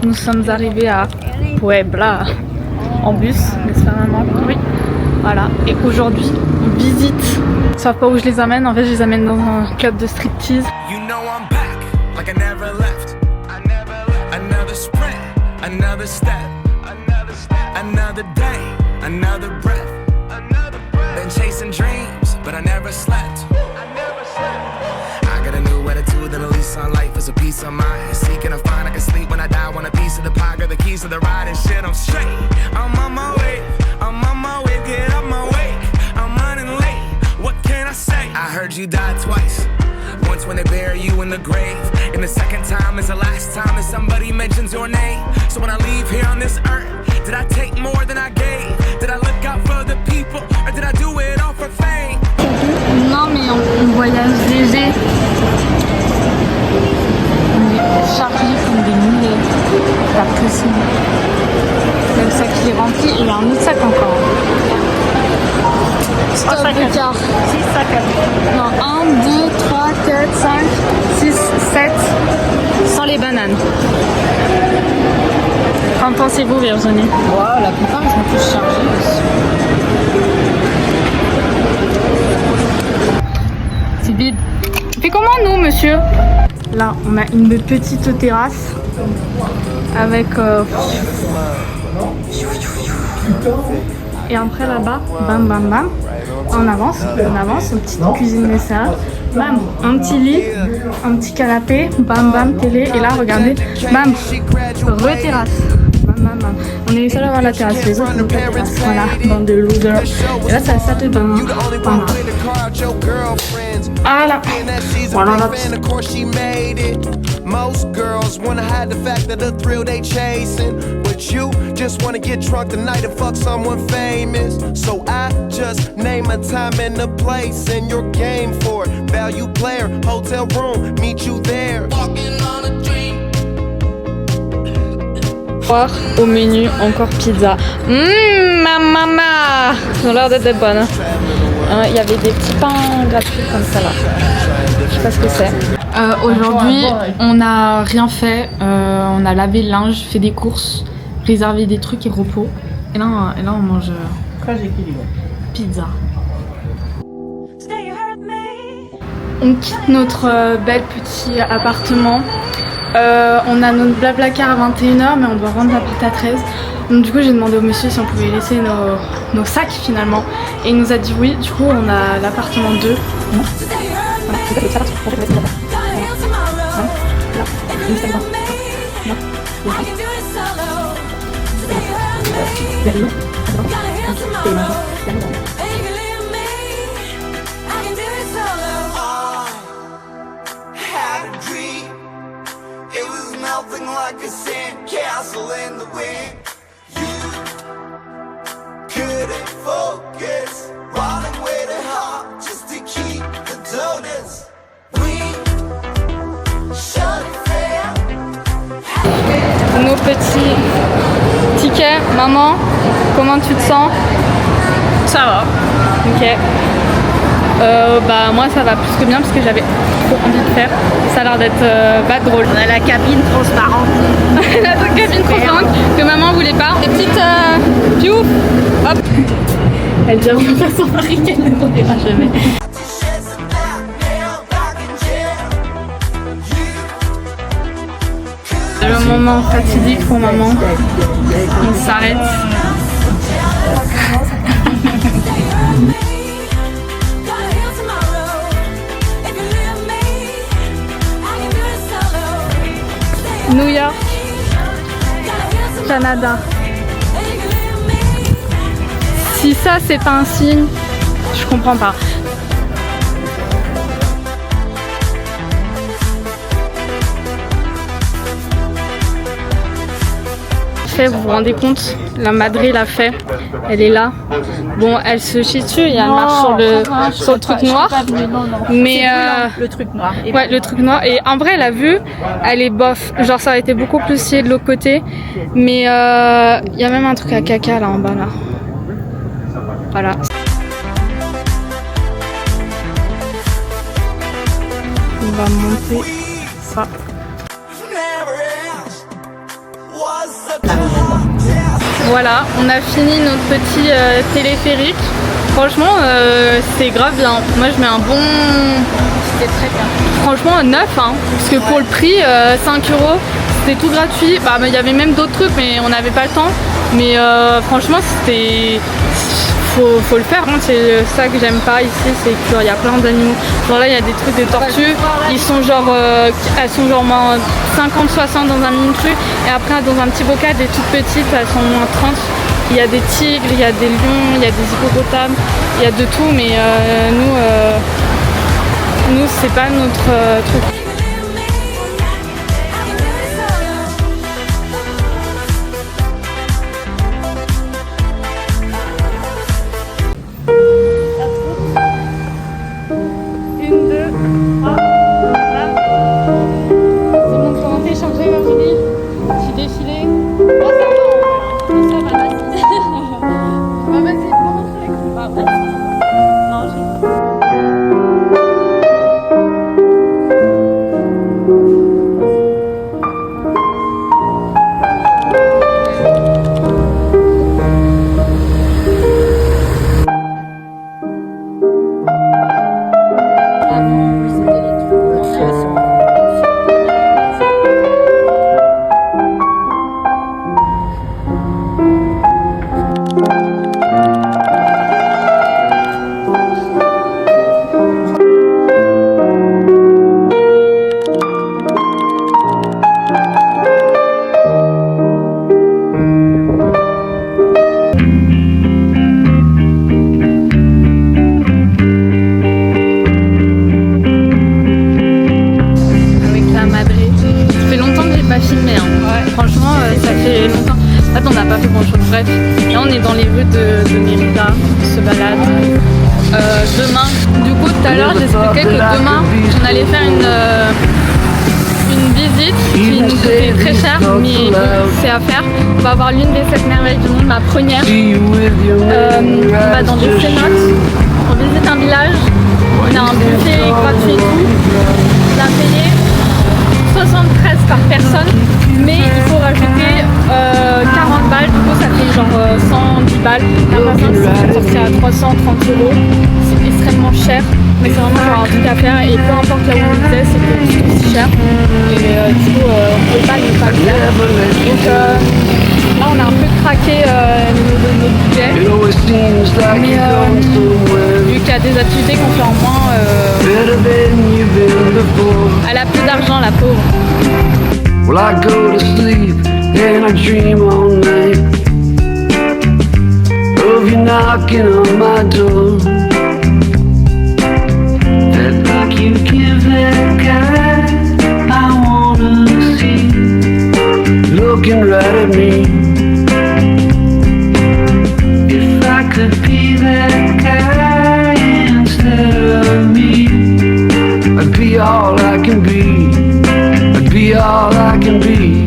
Nous sommes arrivés à Puebla en bus, n'est-ce pas maman? Oui. Voilà, et aujourd'hui, on visite. Ils savent pas où je les amène, en fait je les amène dans un club de striptease. You know I'm back, like I never left. Another sprint, another step, another day, another breath. Been chasing dreams, but I never slept. I got a new attitude and a lease on life is a piece of mind. Seeking to find I can sleep when I die. Want a piece of the pie, got the keys to the ride and shit. I'm straight. I'm on my way. I'm on my way. Get up my way. I'm running late. What can I say? I heard you died twice. Once when they bury you in the grave, and the second time is the last time that somebody mentions your name. So when I leave here on this earth, did I take more than I gave? Did I look out for the people, or did I do it all for fame? Non mais on voyage léger. On est chargés comme des mulets. Pas possible. Le sac il est rempli et il y a un autre sac encore. Stop Ricard. 6 sacs. Non, 1, 2, 3, 4, 5, 6, 7. Sans les bananes. Qu'en pensez-vous Virginie? Ouais, la plupart ils sont tous chargés. C'est vide. Fais comment nous monsieur? Là on a une petite terrasse avec et après là-bas, bam bam bam, on avance, une petite cuisine vaisselle, bam, un petit lit, un petit canapé, bam bam, télé, et là regardez, bam, re-terrasse, bam bam bam. On est les seuls à avoir la terrasse, les autres n'ont pas de terrasse, voilà, bande de losers. Et là c'est la salle de bain, voilà. Voilà. Voilà la petite. Most girls wanna hide the fact that the thrill they chasing, but you just wanna get drunk tonight and fuck someone famous. So I just name a time and a place, and you're game for it. Value player, hotel room, meet you there. Walking on a dream. Au menu, encore pizza. Ma maman, ils ont l'air d'être bonnes. Il y avait des petits pains gratuits comme ça là. Je sais pas ce que c'est. Aujourd'hui, on n'a rien fait. On a lavé le linge, fait des courses, réservé des trucs et repos. Et là on mange pizza. On quitte notre bel petit appartement. On a notre blablacar à 21h, mais on doit rendre l'appart à 13. Donc du coup j'ai demandé au monsieur si on pouvait laisser nos sacs finalement. Et il nous a dit oui, du coup on a l'appartement 2. Like a sandcastle in the wind. You couldn't focus, running way too hard just to keep the donuts. We should fail. Nos petits tickets. Maman, comment tu te sens? Ça va. Ok. Bah moi ça va plus que bien parce que j'avais trop envie de faire. Ça a l'air d'être pas drôle. On a la cabine transparente. La cabine transparente que maman voulait pas. Des petites piouf. Hop. Elle dit on va faire son mari qu'elle ne reviendra jamais. Le moment fatidique pour maman. On s'arrête. New York, Canada. Si ça c'est pas un signe, je comprends pas. Vous vous rendez compte? La madrée l'a fait, elle est là. Bon, elle se chie dessus, elle marche sur le truc noir. Mais le truc noir. ouais, le truc noir. Et en vrai, elle a vu, elle est bof. Genre, ça aurait été beaucoup plus stylé de l'autre côté. Mais il y a même un truc à caca là en bas là. Voilà. On va monter ça. Voilà, on a fini notre petit téléphérique. Franchement, c'est grave bien. Moi, je mets un bon... C'était très bien. Franchement, 9, hein, parce que pour le prix, 5 €, c'était tout gratuit. Bah, il y avait même d'autres trucs, mais on n'avait pas le temps. Mais franchement, c'était... Faut le faire, hein. C'est ça que j'aime pas ici, c'est qu'il y a plein d'animaux. Genre là, il y a des trucs de tortues, ils sont genre, elles sont genre moins 50-60 dans un mini truc, et après dans un petit bocal, des toutes petites, elles sont moins 30. Il y a des tigres, il y a des lions, il y a des hippopotames, il y a de tout, mais nous c'est pas notre truc. Bref, là on est dans les rues de Mérida, on se balade. Demain, du coup tout à l'heure j'expliquais que demain on allait faire une visite qui nous coûtait très cher, mais c'est à faire. On va voir l'une des 7 merveilles du monde, ma première. On va dans des cénotes, on visite un village, on a un buffet gratuit et tout. On a payé 73 par personne, mais il faut rajouter 40 balles, du coup ça fait genre 110 balles. La personne c'est sorti à 330 €, c'est extrêmement cher, mais c'est vraiment genre un truc à faire et peu importe là où on était, c'était tout aussi cher. Et du coup on ne peut pas ne pas le faire. Donc là on a un peu craqué notre budget, mais vu qu'il y a des activités qu'on fait en moins, elle a plus d'argent la pauvre. Well, I go to sleep and I dream all night of you knocking on my door. That look you give that guy I wanna see, looking right at me. If I could be that guy instead of me, I'd be all I can be. I'd be all I can be.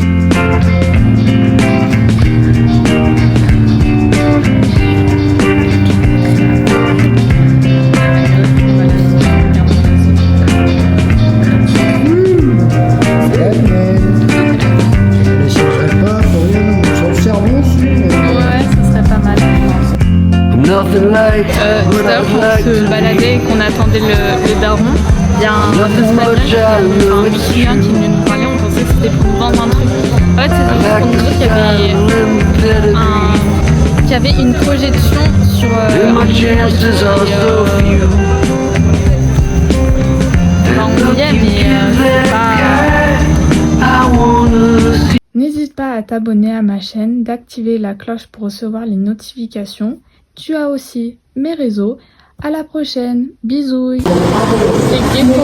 Tout à l'heure quand on se baladait et qu'on attendait le daron, il y a un espagnol qui est venu nous parler, on pensait que c'était pour nous vendre un truc. En fait c'était pour nous dire qu'il y avait une projection sur on y est, mais c'est pas... N'hésite pas à t'abonner à ma chaîne, d'activer la cloche pour recevoir les notifications. Tu as aussi mes réseaux. À la prochaine. Bisous. C'est Gecko.